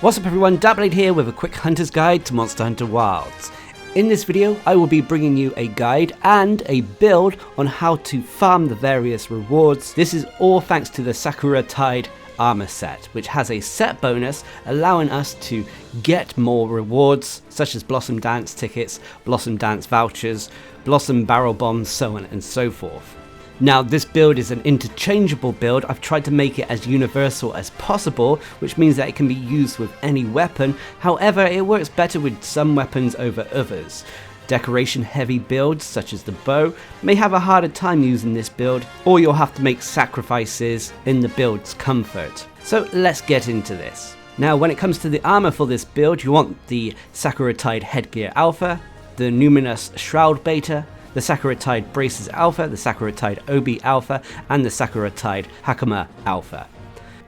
What's up everyone, Darcblade here with a quick hunter's guide to Monster Hunter Wilds. In this video I will be bringing you a guide and a build on how to farm the various rewards. This is all thanks to the Sakura Tide armor set, which has a set bonus allowing us to get more rewards such as Blossomdance tickets, Blossomdance vouchers, Blossom barrel bombs, so on and so forth. Now this build is an interchangeable build. I've tried to make it as universal as possible, which means that it can be used with any weapon. However, it works better with some weapons over others. Decoration heavy builds such as the bow may have a harder time using this build, or you'll have to make sacrifices in the build's comfort. So let's get into this. Now when it comes to the armor for this build, you want the Sakura Tide Headgear Alpha, the Numinous Shroud Beta, the Sakura Tide Braces Alpha, the Sakura Tide Obi Alpha, and the Sakura Tide Hakama Alpha.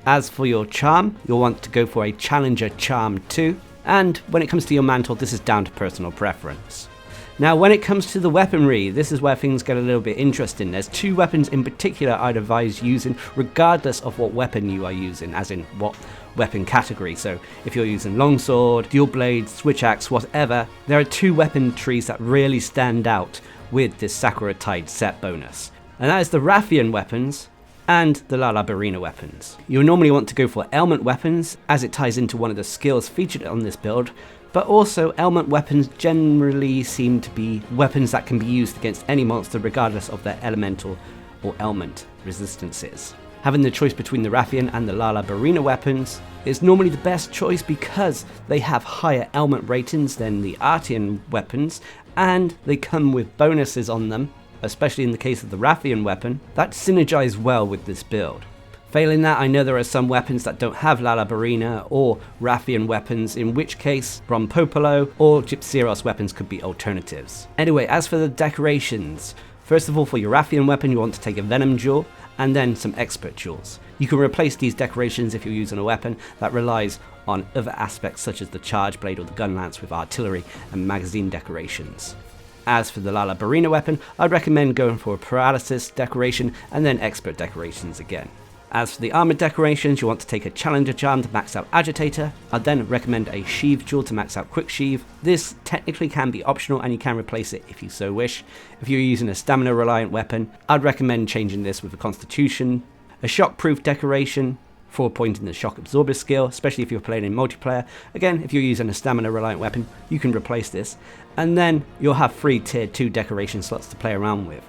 As for your charm, you'll want to go for a Challenger Charm 2, and when it comes to your mantle, this is down to personal preference. Now when it comes to the weaponry, this is where things get a little bit interesting. There's two weapons in particular I'd advise using regardless of what weapon you are using, as in what weapon category. So if you're using longsword, dual blade, switch axe, whatever, there are two weapon trees that really stand out with this Sakura Tide set bonus, and that is the Rathian weapons and the Lalabarina weapons. You'll normally want to go for ailment weapons as it ties into one of the skills featured on this build, but also ailment weapons generally seem to be weapons that can be used against any monster regardless of their elemental or ailment resistances. Having the choice between the Rathian and the Lalabarina weapons is normally the best choice because they have higher ailment ratings than the Artian weapons, and they come with bonuses on them, especially in the case of the Rathian weapon, that synergize well with this build. Failing that, I know there are some weapons that don't have Lalabarina or Rathian weapons, in which case Rompopolo or Gypseros weapons could be alternatives. Anyway, as for the decorations, first of all for your Rathian weapon you want to take a Venom Jewel and then some Expert Jewels. You can replace these decorations if you're using a weapon that relies on other aspects such as the Charge Blade or the Gun Lance with artillery and magazine decorations. As for the Lalabarina weapon, I'd recommend going for a Paralysis decoration and then Expert decorations again. As for the armor decorations, you want to take a Challenger Charm to max out Agitator. I'd then recommend a Sheath Jewel to max out Quick Sheath. This technically can be optional and you can replace it if you so wish. If you're using a stamina reliant weapon, I'd recommend changing this with a Constitution. A Shockproof decoration, 4 point in the Shock Absorber skill, especially if you're playing in multiplayer. Again, if you're using a stamina reliant weapon, you can replace this. And then you'll have 3 tier 2 decoration slots to play around with.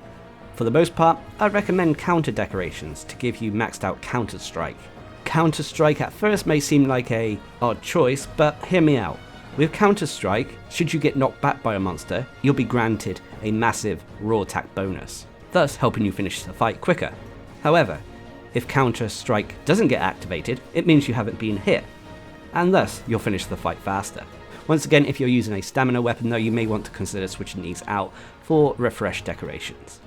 For the most part, I'd recommend counter decorations to give you maxed out Counter Strike. Counter Strike at first may seem like a odd choice, but hear me out. With Counter Strike, should you get knocked back by a monster, you'll be granted a massive raw attack bonus, thus helping you finish the fight quicker. However, if Counter Strike doesn't get activated, it means you haven't been hit, and thus you'll finish the fight faster. Once again, if you're using a stamina weapon though, you may want to consider switching these out for refresh decorations.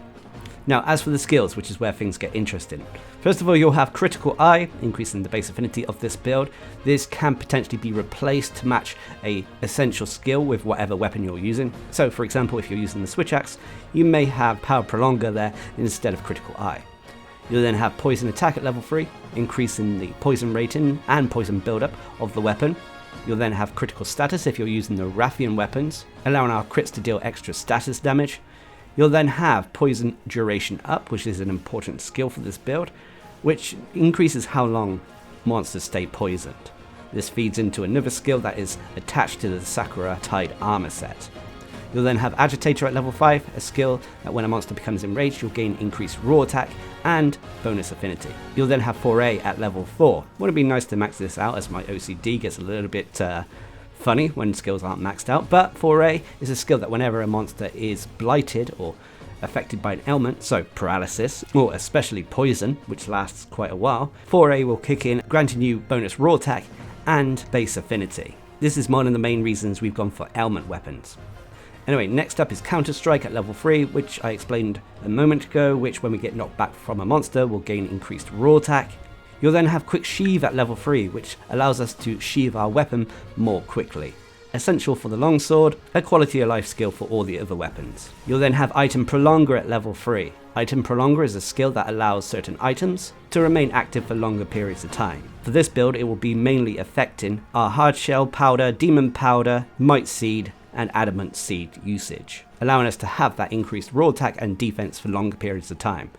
Now as for the skills, which is where things get interesting. First of all, you'll have Critical Eye, increasing the base affinity of this build. This can potentially be replaced to match a essential skill with whatever weapon you're using. So for example, if you're using the Switch Axe, you may have Power Prolonger there instead of Critical Eye. You'll then have Poison Attack at level 3, increasing the poison rating and poison buildup of the weapon. You'll then have Critical Status if you're using the Rathian weapons, allowing our crits to deal extra status damage. You'll then have Poison Duration Up, which is an important skill for this build, which increases how long monsters stay poisoned. This feeds into another skill that is attached to the Sakura Tide armor set. You'll then have Agitator at level 5, a skill that when a monster becomes enraged you'll gain increased raw attack and bonus affinity. You'll then have Foray at level 4. Wouldn't it be nice to max this out, as my OCD gets a little bit funny when skills aren't maxed out, but Foray is a skill that whenever a monster is blighted or affected by an ailment, so paralysis, or especially poison, which lasts quite a while, Foray will kick in, granting you bonus raw attack and base affinity. This is one of the main reasons we've gone for ailment weapons. Anyway, next up is Counter Strike at level 3, which I explained a moment ago, which when we get knocked back from a monster will gain increased raw attack. You'll then have Quick Sheath at level 3, which allows us to sheath our weapon more quickly. essential for the longsword, a quality of life skill for all the other weapons. You'll then have Item Prolonger at level 3. Item Prolonger is a skill that allows certain items to remain active for longer periods of time. For this build, it will be mainly affecting our Hardshell Powder, Demon Powder, Might Seed, and Adamant Seed usage, allowing us to have that increased raw attack and defense for longer periods of time.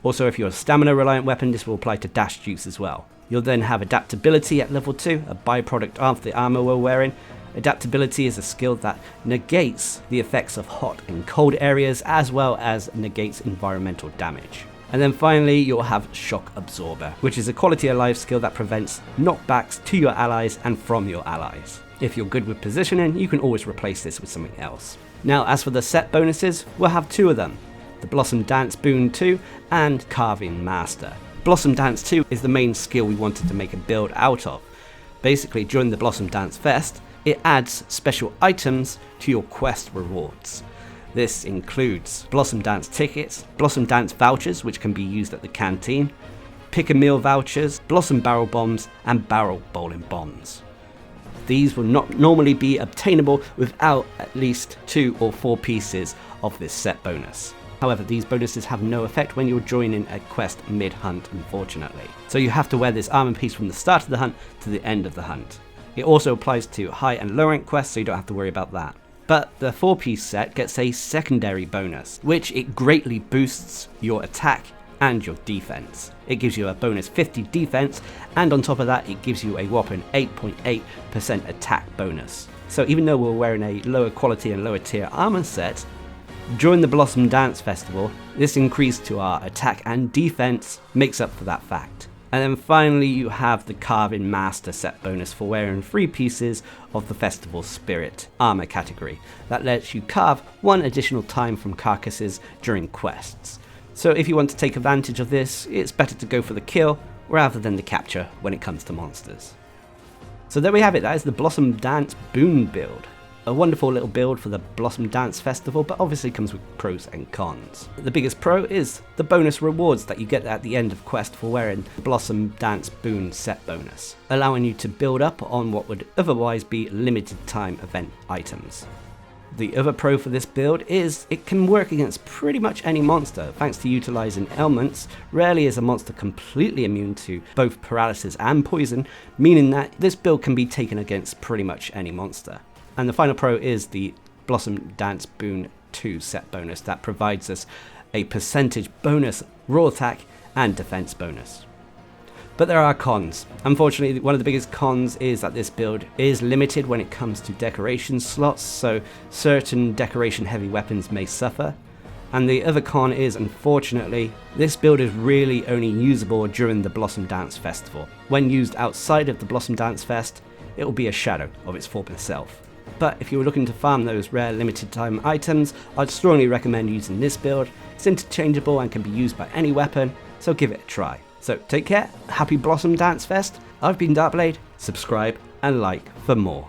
Also, if you're a stamina reliant weapon, this will apply to Dash Juice as well. You'll then have Adaptability at level 2, a byproduct of the armor we're wearing. Adaptability is a skill that negates the effects of hot and cold areas, as well as negates environmental damage. And then finally, you'll have Shock Absorber, which is a quality of life skill that prevents knockbacks to your allies and from your allies. If you're good with positioning, you can always replace this with something else. Now, as for the set bonuses, we'll have 2 of them, the Blossomdance Boon 2 and Carving Master. Blossomdance 2 is the main skill we wanted to make a build out of. Basically, during the Blossomdance Fest, it adds special items to your quest rewards. This includes Blossomdance tickets, Blossomdance vouchers which can be used at the canteen, pick a meal vouchers, Blossom barrel bombs, and barrel bowling bombs. These will not normally be obtainable without at least 2 or 4 pieces of this set bonus. However, these bonuses have no effect when you're joining a quest mid-hunt, unfortunately. So you have to wear this armor piece from the start of the hunt to the end of the hunt. It also applies to high and low rank quests, so you don't have to worry about that. But the 4-piece set gets a secondary bonus, which it greatly boosts your attack and your defense. It gives you a bonus 50 defense, and on top of that it gives you a whopping 8.8% attack bonus. So even though we're wearing a lower quality and lower tier armor set, during the Blossomdance Festival, this increase to our attack and defense makes up for that fact. And then finally you have the Carving Master set bonus for wearing 3 pieces of the Festival Spirit armor category. That lets you carve 1 additional time from carcasses during quests. So if you want to take advantage of this, it's better to go for the kill rather than the capture when it comes to monsters. So there we have it, that is the Blossomdance Boon build. A wonderful little build for the Blossomdance Festival, but obviously comes with pros and cons. The biggest pro is the bonus rewards that you get at the end of quest for wearing the Blossomdance Boon set bonus, allowing you to build up on what would otherwise be limited time event items. The other pro for this build is it can work against pretty much any monster, thanks to utilising ailments. Rarely is a monster completely immune to both paralysis and poison, meaning that this build can be taken against pretty much any monster. And the final pro is the Blossomdance Boon 2 set bonus that provides us a percentage bonus raw attack and defense bonus. But there are cons. Unfortunately, one of the biggest cons is that this build is limited when it comes to decoration slots, so certain decoration heavy weapons may suffer. And the other con is, unfortunately, this build is really only usable during the Blossomdance Festival. When used outside of the Blossomdance Fest, it will be a shadow of its former self. But if you're looking to farm those rare limited time items, I'd strongly recommend using this build. It's interchangeable and can be used by any weapon, so give it a try. So take care, happy Blossomdance Fest, I've been Darcblade, subscribe and like for more.